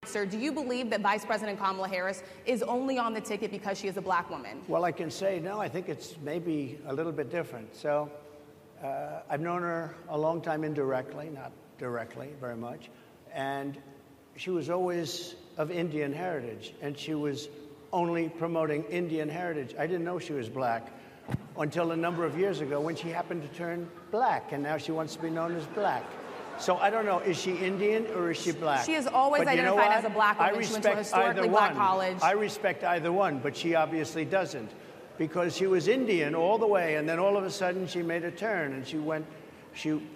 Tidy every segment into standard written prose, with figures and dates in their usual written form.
Sir, do you believe that Vice President Kamala Harris is only on the ticket because she is a black woman? Well, I can say no. I think it's maybe a little bit different. So I've known her a long time indirectly, not directly very much. And she was always of Indian heritage, and she was only promoting Indian heritage. I didn't know she was black until a number of years ago when she happened to turn black, and now she wants to be known as black. So I don't know, is she Indian or is she black? She has always identified as a black woman. She went to a historically black college. I respect either one, but she obviously doesn't, because she was Indian all the way, and then all of a sudden she made a turn and she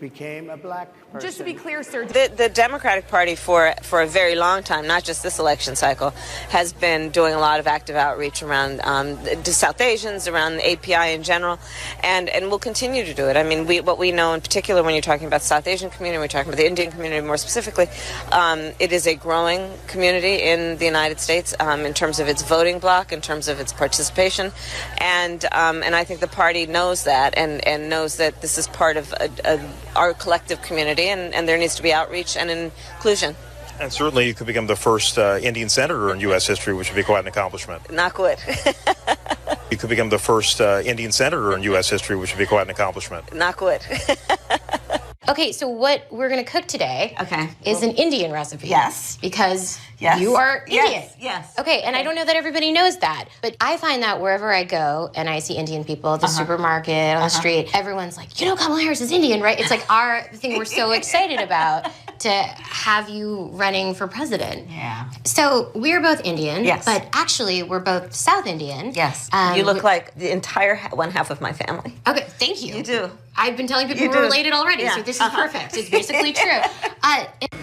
became a black person. Just to be clear, sir. The Democratic Party for a very long time, not just this election cycle, has been doing a lot of active outreach around the South Asians, around the API in general, and will continue to do it. I mean, what we know in particular when you're talking about the South Asian community, we're talking about the Indian community more specifically, it is a growing community in the United States in terms of its voting bloc, in terms of its participation, and I think the party knows that and knows that this is part of our collective community, and there needs to be outreach and inclusion. And certainly you could become the first Indian senator in U.S. history, which would be quite an accomplishment. Knock wood. You could become the first Indian senator in U.S. history, which would be quite an accomplishment. Knock wood. Okay, so what we're going to cook today is an Indian recipe. Yes. Because you are Indian. Yes. Okay, and I don't know that everybody knows that, but I find that wherever I go and I see Indian people at the supermarket, on the street, everyone's like, you know, Kamala Harris is Indian, right? It's like our thing we're so excited about to have you running for president. Yeah. So we're both Indian, Yes. but actually we're both South Indian. Yes. You look like the entire one half of my family. Okay, thank you. You do. I've been telling people we're related already, so this is perfect. It's basically true.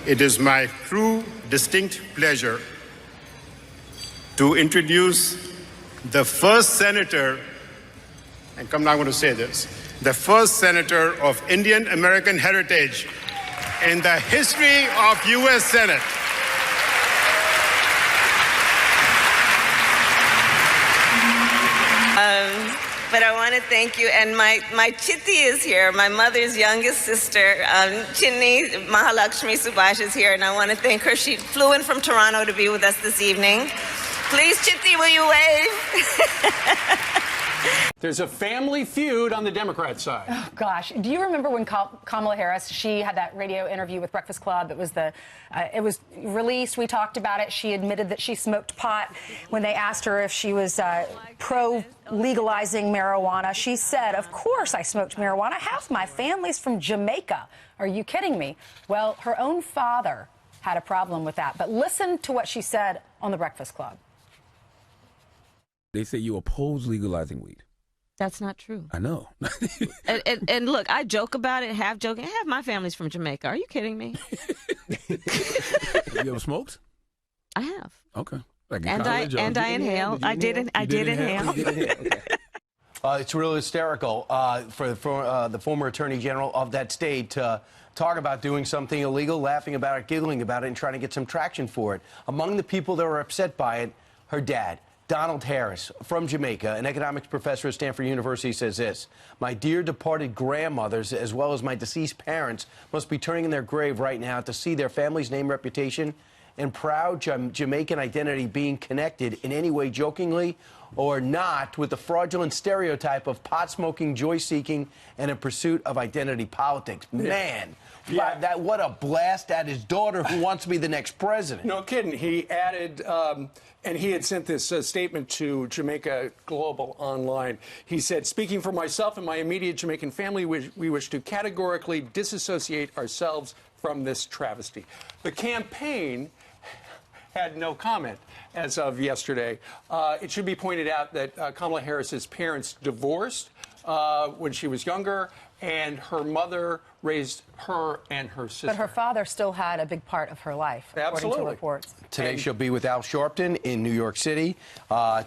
It is my true, distinct pleasure to introduce the first senator, and I'm not going to say this, the first senator of Indian American heritage in the history of U.S. Senate. But I want to thank you, and my Chitti is here, my mother's youngest sister, Chinni Mahalakshmi Subhash is here, and I want to thank her. She flew in from Toronto to be with us this evening. Please, Chitti, will you wave? There's a family feud on the Democrat side. Oh, gosh. Do you remember when Kamala Harris, she had that radio interview with Breakfast Club? It was released. We talked about it. She admitted that she smoked pot when they asked her if she was pro-legalizing marijuana. She said, of course I smoked marijuana. Half my family's from Jamaica. Are you kidding me? Well, her own father had a problem with that. But listen to what she said on the Breakfast Club. They say you oppose legalizing weed. That's not true. I know. and look, I joke about it, half joking. Half my family's from Jamaica. Are you kidding me? You ever smoked? I have. Okay. Like and I inhaled. I did inhale. Okay. It's real hysterical for the former attorney general of that state to talk about doing something illegal, laughing about it, giggling about it, and trying to get some traction for it. Among the people that were upset by it, her dad. Donald Harris, from Jamaica, an economics professor at Stanford University, says this: my dear departed grandmothers, as well as my deceased parents, must be turning in their grave right now to see their family's name, reputation, and proud Jamaican identity being connected in any way, jokingly or not, with the fraudulent stereotype of pot-smoking, joy-seeking, and in pursuit of identity politics. Man, what a blast at his daughter who wants to be the next president. No kidding. He added... and he had sent this statement to Jamaica Global Online. He said, speaking for myself and my immediate Jamaican family, we wish to categorically disassociate ourselves from this travesty. The campaign had no comment as of yesterday. It should be pointed out that Kamala Harris's parents divorced when she was younger, and her mother raised her and her sister. But her father still had a big part of her life, according to reports. Today she'll be with Al Sharpton in New York City,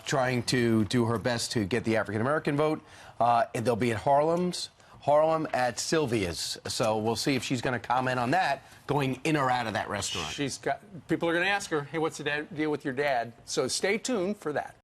trying to do her best to get the African-American vote. And they'll be at Harlem at Sylvia's. So we'll see if she's going to comment on that, going in or out of that restaurant. People are going to ask her, hey, what's the deal with your dad? So stay tuned for that.